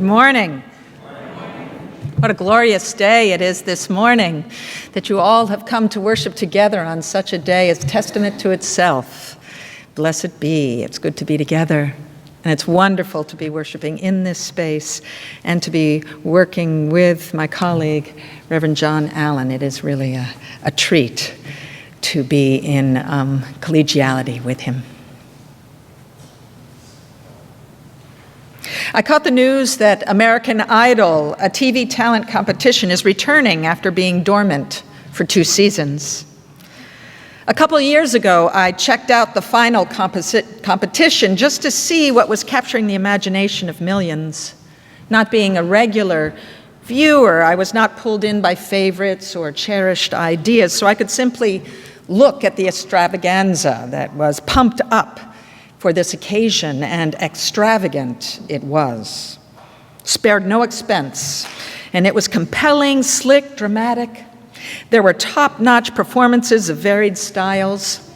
morning. What a glorious day it is this morning that you all have come to worship together on such a day as testament to itself. Blessed be. It's good to be together. And it's wonderful to be worshiping in this space and to be working with my colleague, Reverend John Allen. It is really a treat to be in collegiality with him. I caught the news that American Idol, a TV talent competition, is returning after being dormant for 2 seasons. A couple years ago, I checked out the final competition just to see what was capturing the imagination of millions. Not being a regular viewer, I was not pulled in by favorites or cherished ideas, so I could simply look at the extravaganza that was pumped up for this occasion, and extravagant it was. Spared no expense, and it was compelling, slick, dramatic. There were top-notch performances of varied styles.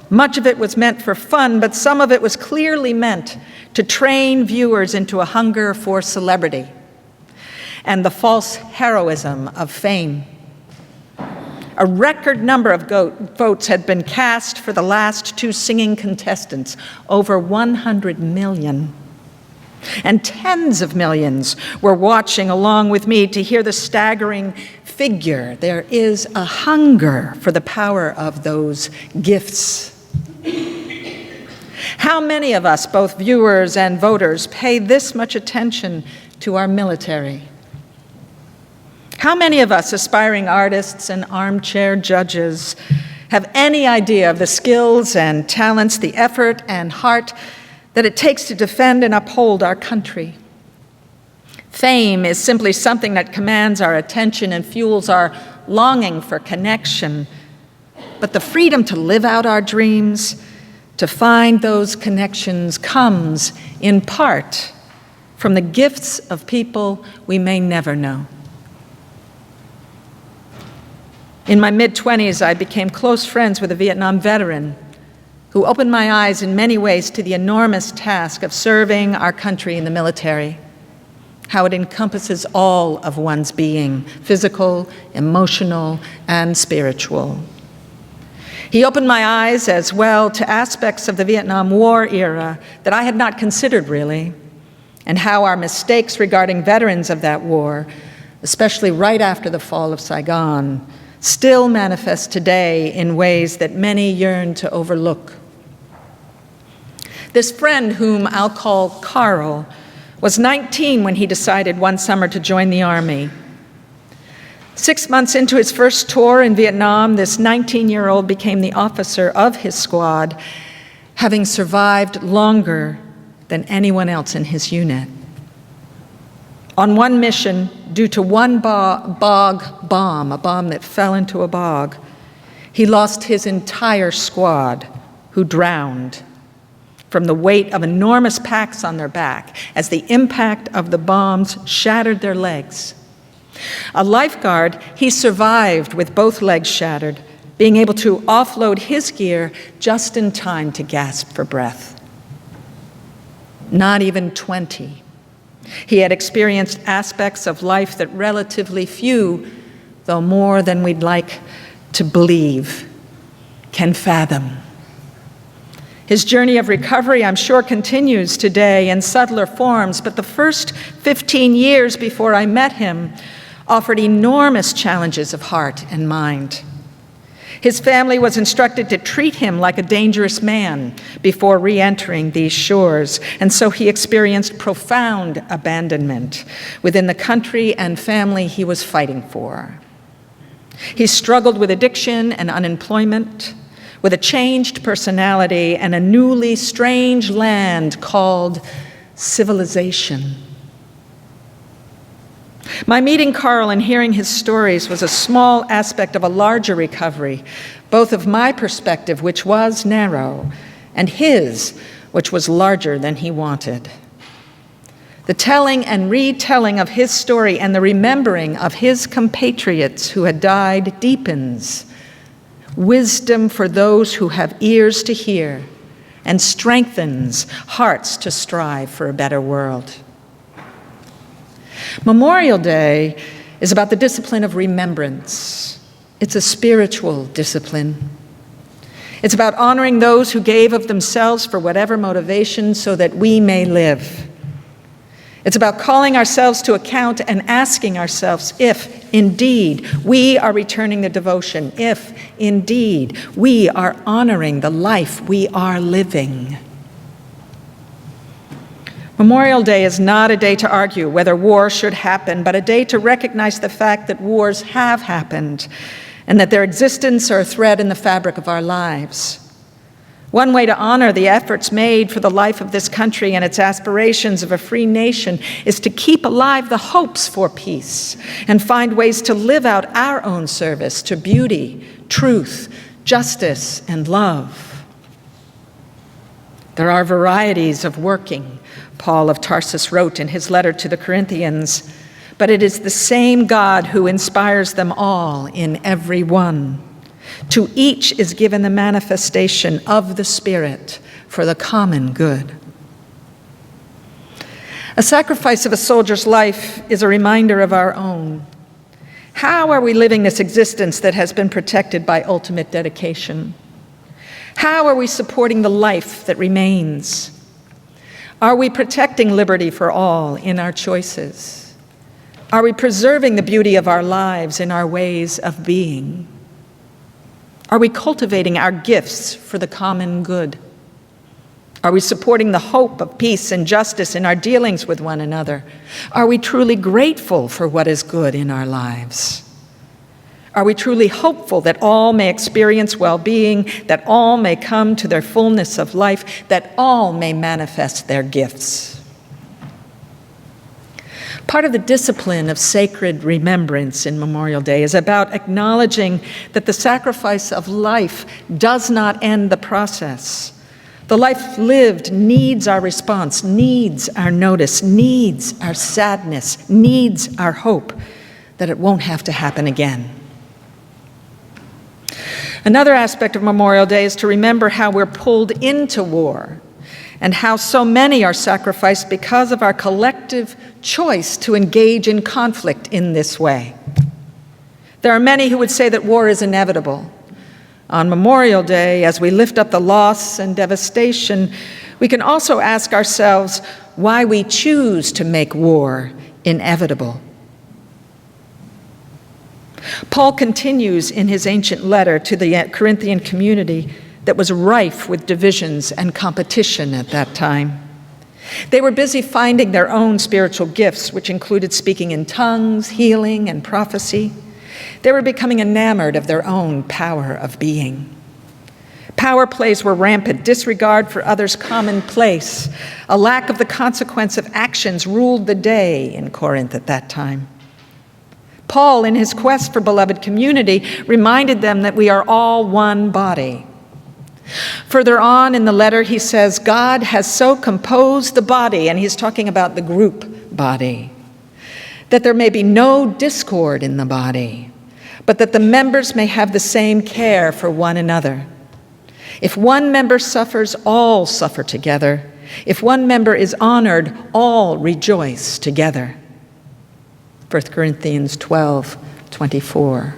Much of it was meant for fun, but some of it was clearly meant to train viewers into a hunger for celebrity and the false heroism of fame. A record number of votes had been cast for the last 2 singing contestants, over 100 million. And tens of millions were watching along with me to hear the staggering figure. There is a hunger for the power of those gifts. How many of us, both viewers and voters, pay this much attention to our military? How many of us aspiring artists and armchair judges have any idea of the skills and talents, the effort and heart that it takes to defend and uphold our country? Fame is simply something that commands our attention and fuels our longing for connection. But the freedom to live out our dreams, to find those connections, comes in part from the gifts of people we may never know. In my mid-20s, I became close friends with a Vietnam veteran who opened my eyes in many ways to the enormous task of serving our country in the military, how it encompasses all of one's being, physical, emotional, and spiritual. He opened my eyes as well to aspects of the Vietnam War era that I had not considered really, and how our mistakes regarding veterans of that war, especially right after the fall of Saigon, still manifest today in ways that many yearn to overlook. This friend, whom I'll call Carl, was 19 when he decided one summer to join the Army. 6 months into his first tour in Vietnam, this 19-year-old became the officer of his squad, having survived longer than anyone else in his unit. On one mission, due to one bog bomb, a bomb that fell into a bog, he lost his entire squad, who drowned from the weight of enormous packs on their back as the impact of the bombs shattered their legs. A lifeguard, he survived with both legs shattered, being able to offload his gear just in time to gasp for breath. Not even 20. He had experienced aspects of life that relatively few, though more than we'd like to believe, can fathom. His journey of recovery, I'm sure, continues today in subtler forms, but the first 15 years before I met him offered enormous challenges of heart and mind. His family was instructed to treat him like a dangerous man before re-entering these shores, and so he experienced profound abandonment within the country and family he was fighting for. He struggled with addiction and unemployment, with a changed personality and a newly strange land called civilization. My meeting Carl and hearing his stories was a small aspect of a larger recovery, both of my perspective, which was narrow, and his, which was larger than he wanted. The telling and retelling of his story and the remembering of his compatriots who had died deepens wisdom for those who have ears to hear and strengthens hearts to strive for a better world. Memorial Day is about the discipline of remembrance. It's a spiritual discipline. It's about honoring those who gave of themselves for whatever motivation so that we may live. It's about calling ourselves to account and asking ourselves if, indeed, we are returning the devotion, if, indeed, we are honoring the life we are living. Memorial Day is not a day to argue whether war should happen, but a day to recognize the fact that wars have happened and that their existence are a thread in the fabric of our lives. One way to honor the efforts made for the life of this country and its aspirations of a free nation is to keep alive the hopes for peace and find ways to live out our own service to beauty, truth, justice, and love. There are varieties of working, Paul of Tarsus wrote in his letter to the Corinthians, but it is the same God who inspires them all in every one. To each is given the manifestation of the Spirit for the common good. A sacrifice of a soldier's life is a reminder of our own. How are we living this existence that has been protected by ultimate dedication? How are we supporting the life that remains? Are we protecting liberty for all in our choices? Are we preserving the beauty of our lives in our ways of being? Are we cultivating our gifts for the common good? Are we supporting the hope of peace and justice in our dealings with one another? Are we truly grateful for what is good in our lives? Are we truly hopeful that all may experience well-being, that all may come to their fullness of life, that all may manifest their gifts? Part of the discipline of sacred remembrance in Memorial Day is about acknowledging that the sacrifice of life does not end the process. The life lived needs our response, needs our notice, needs our sadness, needs our hope that it won't have to happen again. Another aspect of Memorial Day is to remember how we're pulled into war and how so many are sacrificed because of our collective choice to engage in conflict in this way. There are many who would say that war is inevitable. On Memorial Day, as we lift up the loss and devastation, we can also ask ourselves why we choose to make war inevitable. Paul continues in his ancient letter to the Corinthian community that was rife with divisions and competition at that time. They were busy finding their own spiritual gifts, which included speaking in tongues, healing, and prophecy. They were becoming enamored of their own power of being. Power plays were rampant. Disregard for others' commonplace. A lack of the consequence of actions ruled the day in Corinth at that time. Paul, in his quest for beloved community, reminded them that we are all one body. Further on in the letter, he says, God has so composed the body, and he's talking about the group body, that there may be no discord in the body, but that the members may have the same care for one another. If one member suffers, all suffer together. If one member is honored, all rejoice together. 1 Corinthians 12:24.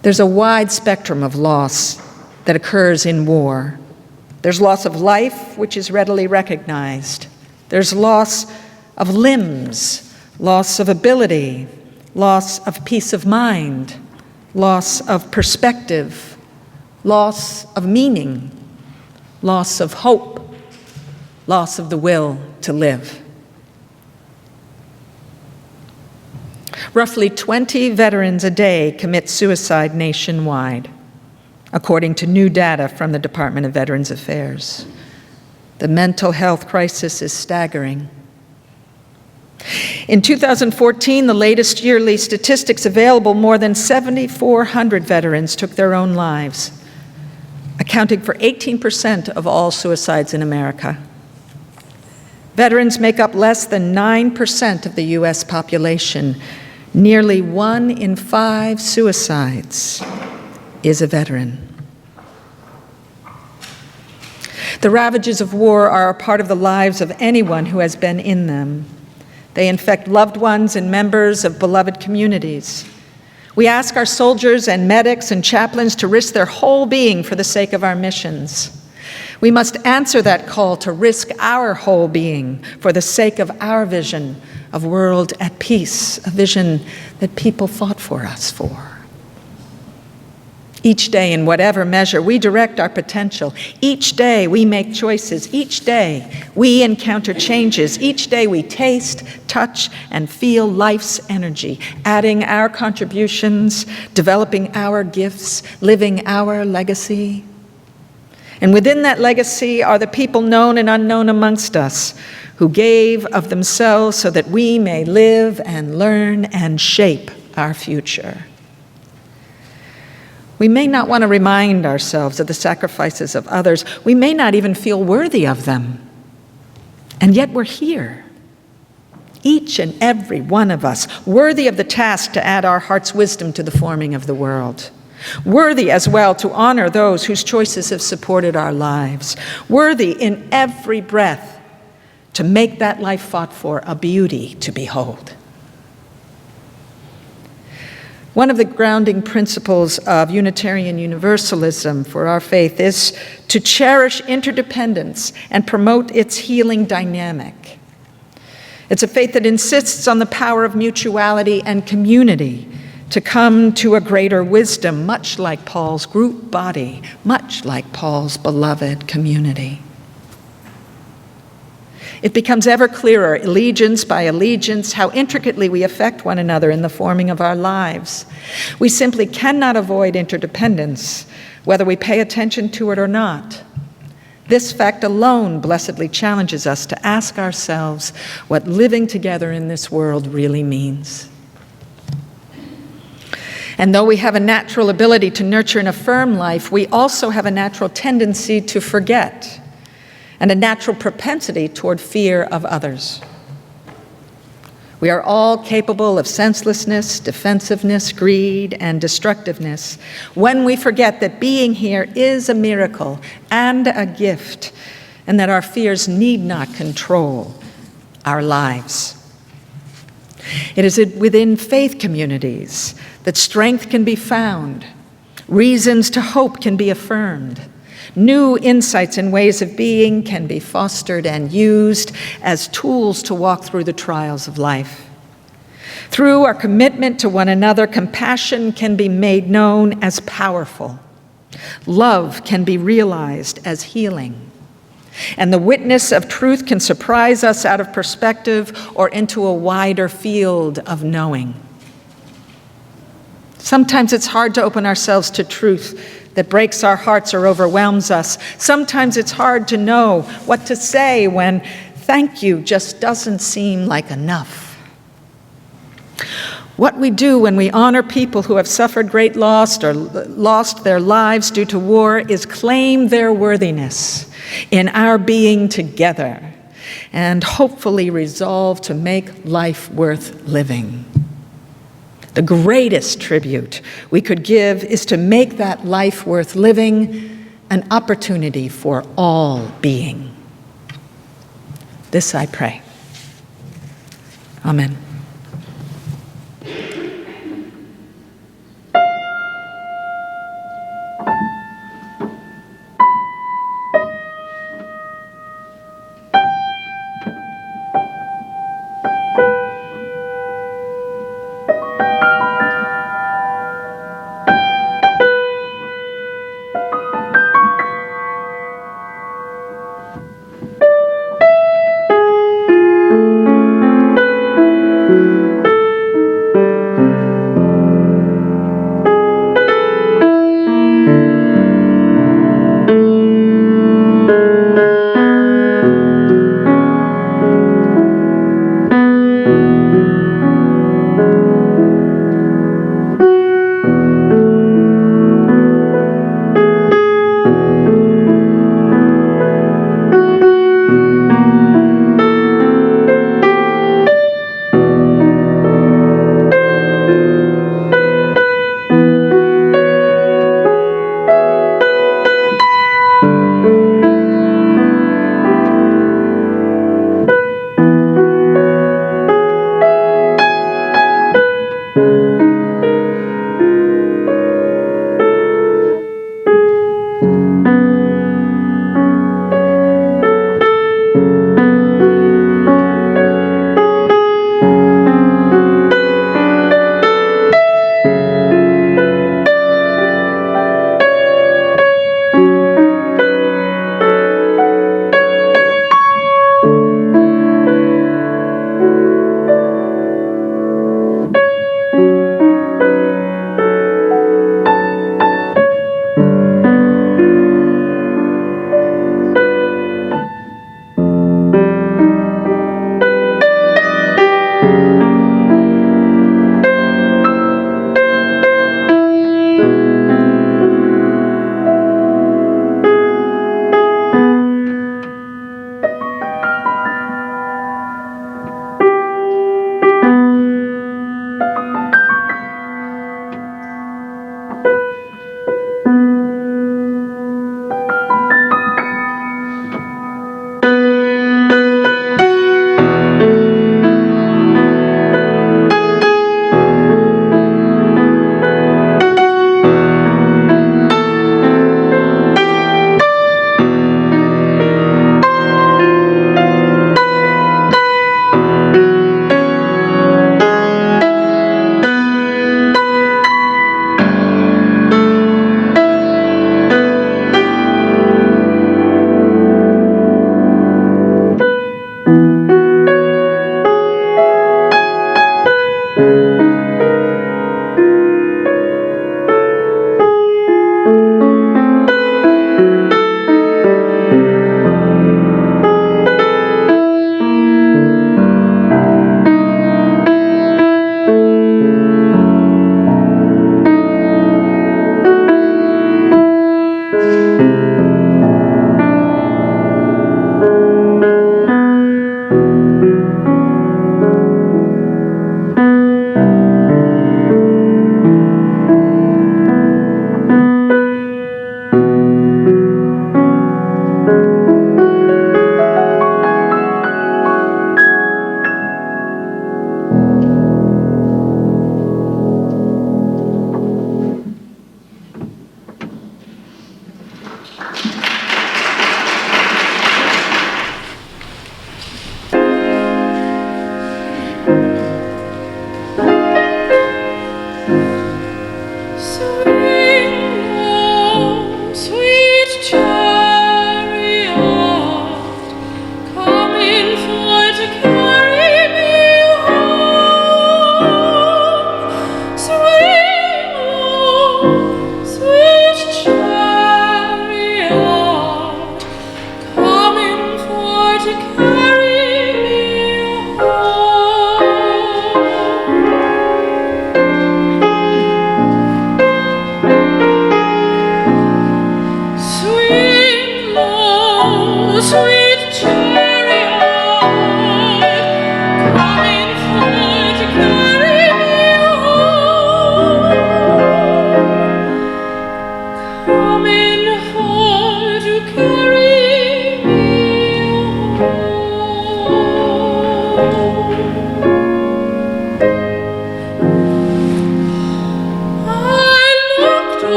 There's a wide spectrum of loss that occurs in war. There's loss of life, which is readily recognized. There's loss of limbs, loss of ability, loss of peace of mind, loss of perspective, loss of meaning, loss of hope, loss of the will to live. Roughly 20 veterans a day commit suicide nationwide, according to new data from the Department of Veterans Affairs. The mental health crisis is staggering. In 2014, the latest yearly statistics available, more than 7,400 veterans took their own lives, accounting for 18% of all suicides in America. Veterans make up less than 9% of the U.S. population. Nearly 1 in 5 suicides is a veteran. The ravages of war are a part of the lives of anyone who has been in them. They infect loved ones and members of beloved communities. We ask our soldiers and medics and chaplains to risk their whole being for the sake of our missions. We must answer that call to risk our whole being for the sake of our vision of world at peace, a vision that people fought for us for. Each day, in whatever measure, we direct our potential. Each day, we make choices. Each day, we encounter changes. Each day, we taste, touch, and feel life's energy, adding our contributions, developing our gifts, living our legacy. And within that legacy are the people known and unknown amongst us who gave of themselves so that we may live and learn and shape our future. We may not want to remind ourselves of the sacrifices of others. We may not even feel worthy of them. And yet we're here, each and every one of us, worthy of the task to add our heart's wisdom to the forming of the world. Worthy as well to honor those whose choices have supported our lives. Worthy in every breath to make that life fought for a beauty to behold. One of the grounding principles of Unitarian Universalism for our faith is to cherish interdependence and promote its healing dynamic. It's a faith that insists on the power of mutuality and community to come to a greater wisdom, much like Paul's group body, much like Paul's beloved community. It becomes ever clearer, allegiance by allegiance, how intricately we affect one another in the forming of our lives. We simply cannot avoid interdependence, whether we pay attention to it or not. This fact alone blessedly challenges us to ask ourselves what living together in this world really means. And though we have a natural ability to nurture and affirm life, we also have a natural tendency to forget and a natural propensity toward fear of others. We are all capable of senselessness, defensiveness, greed, and destructiveness when we forget that being here is a miracle and a gift, and that our fears need not control our lives. It is within faith communities that strength can be found, reasons to hope can be affirmed, new insights and ways of being can be fostered and used as tools to walk through the trials of life. Through our commitment to one another, compassion can be made known as powerful. Love can be realized as healing. And the witness of truth can surprise us out of perspective or into a wider field of knowing. Sometimes it's hard to open ourselves to truth that breaks our hearts or overwhelms us. Sometimes it's hard to know what to say when thank you just doesn't seem like enough. What we do when we honor people who have suffered great loss or lost their lives due to war is claim their worthiness in our being together and hopefully resolve to make life worth living. The greatest tribute we could give is to make that life worth living an opportunity for all being. This I pray. Amen.